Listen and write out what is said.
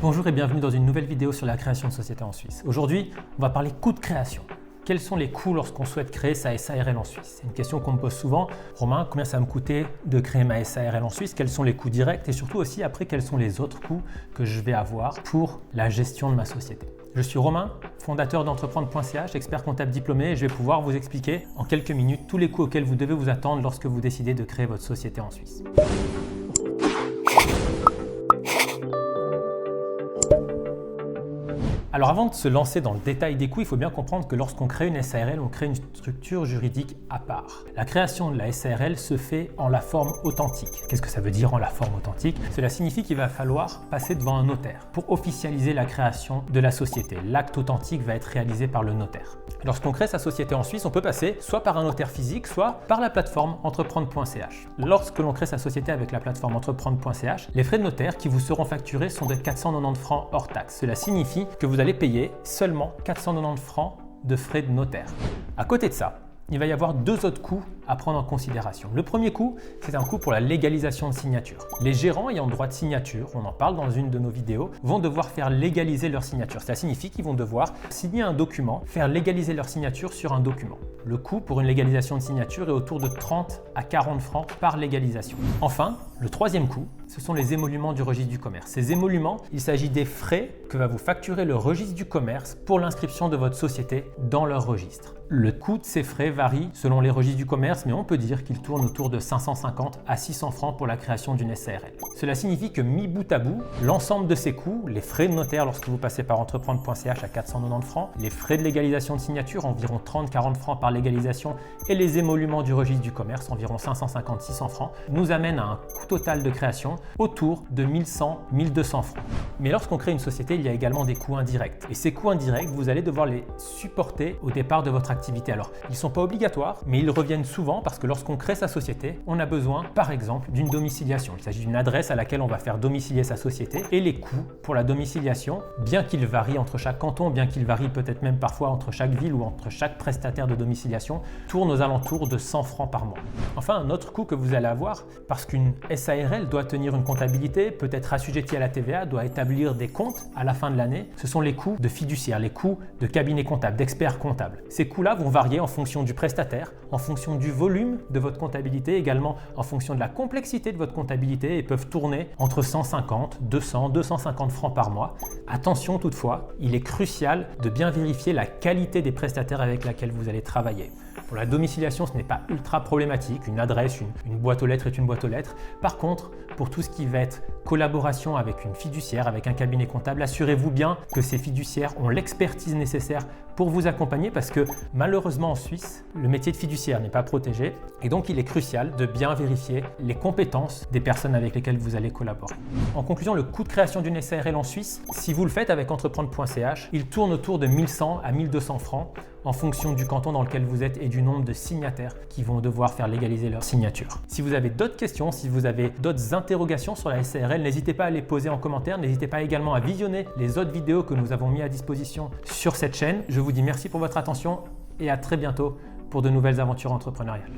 Bonjour et bienvenue dans une nouvelle vidéo sur la création de société en Suisse. Aujourd'hui, on va parler coûts de création. Quels sont les coûts lorsqu'on souhaite créer sa SARL en Suisse? C'est une question qu'on me pose souvent. Romain, combien ça va me coûter de créer ma SARL en Suisse? Quels sont les coûts directs? Et surtout aussi, après, quels sont les autres coûts que je vais avoir pour la gestion de ma société? Je suis Romain, fondateur d'entreprendre.ch, expert comptable diplômé, et je vais pouvoir vous expliquer en quelques minutes tous les coûts auxquels vous devez vous attendre lorsque vous décidez de créer votre société en Suisse. Alors avant de se lancer dans le détail des coûts, il faut bien comprendre que lorsqu'on crée une SARL, on crée une structure juridique à part. La création de la SARL se fait en la forme authentique. Qu'est-ce que ça veut dire en la forme authentique? Cela signifie qu'il va falloir passer devant un notaire pour officialiser la création de la société. L'acte authentique va être réalisé par le notaire. Lorsqu'on crée sa société en Suisse, on peut passer soit par un notaire physique, soit par la plateforme entreprendre.ch. Lorsque l'on crée sa société avec la plateforme entreprendre.ch, les frais de notaire qui vous seront facturés sont de 490 francs hors taxe. Cela signifie que vous allez payer seulement 490 francs de frais de notaire. À côté de ça, il va y avoir deux autres coûts à prendre en considération. Le premier coût, c'est un coût pour la légalisation de signature. Les gérants ayant droit de signature, on en parle dans une de nos vidéos, vont devoir faire légaliser leur signature. Cela signifie qu'ils vont devoir signer un document, faire légaliser leur signature sur un document. Le coût pour une légalisation de signature est autour de 30 à 40 francs par légalisation. Enfin, le troisième coût, ce sont les émoluments du registre du commerce. Ces émoluments, il s'agit des frais que va vous facturer le registre du commerce pour l'inscription de votre société dans leur registre. Le coût de ces frais varie selon les registres du commerce, mais on peut dire qu'il tourne autour de 550 à 600 francs pour la création d'une SARL. Cela signifie que mis bout à bout, l'ensemble de ces coûts, les frais de notaire lorsque vous passez par entreprendre.ch à 490 francs, les frais de légalisation de signature, environ 30-40 francs par légalisation, et les émoluments du registre du commerce, environ 550-600 francs, nous amènent à un coût total de création autour de 1100-1200 francs. Mais lorsqu'on crée une société, il y a également des coûts indirects. Et ces coûts indirects, vous allez devoir les supporter au départ de votre activité. Alors, ils ne sont pas obligatoires, mais ils reviennent souvent parce que lorsqu'on crée sa société, on a besoin, par exemple, d'une domiciliation. Il s'agit d'une adresse à laquelle on va faire domicilier sa société. Et les coûts pour la domiciliation, bien qu'ils varient entre chaque canton, bien qu'ils varient peut-être même parfois entre chaque ville ou entre chaque prestataire de domiciliation, tournent aux alentours de 100 francs par mois. Enfin, un autre coût que vous allez avoir, parce qu'une SARL doit tenir une comptabilité, peut être assujettie à la TVA, doit établir des comptes à la fin de l'année, ce sont les coûts de fiduciaire, les coûts de cabinet comptable, d'experts comptables. Ces coûts-là vont varier en fonction du prestataire, en fonction du volume de votre comptabilité, également en fonction de la complexité de votre comptabilité et peuvent tourner entre 150, 200, 250 francs par mois. Attention toutefois, il est crucial de bien vérifier la qualité des prestataires avec lesquels vous allez travailler. Pour la domiciliation, ce n'est pas ultra problématique. Une adresse, une boîte aux lettres est une boîte aux lettres. Par contre, pour tout ce qui va être collaboration avec une fiduciaire, avec un cabinet comptable, assurez-vous bien que ces fiduciaires ont l'expertise nécessaire pour vous accompagner parce que malheureusement en Suisse, le métier de fiduciaire n'est pas protégé et donc il est crucial de bien vérifier les compétences des personnes avec lesquelles vous allez collaborer. En conclusion, le coût de création d'une SARL en Suisse, si vous le faites avec entreprendre.ch, il tourne autour de 1100 à 1200 francs en fonction du canton dans lequel vous êtes et du nombre de signataires qui vont devoir faire légaliser leur signature. Si vous avez d'autres questions, si vous avez d'autres interrogations sur la SARL, n'hésitez pas à les poser en commentaire. N'hésitez pas également à visionner les autres vidéos que nous avons mis à disposition sur cette chaîne. Je vous dis merci pour votre attention et à très bientôt pour de nouvelles aventures entrepreneuriales.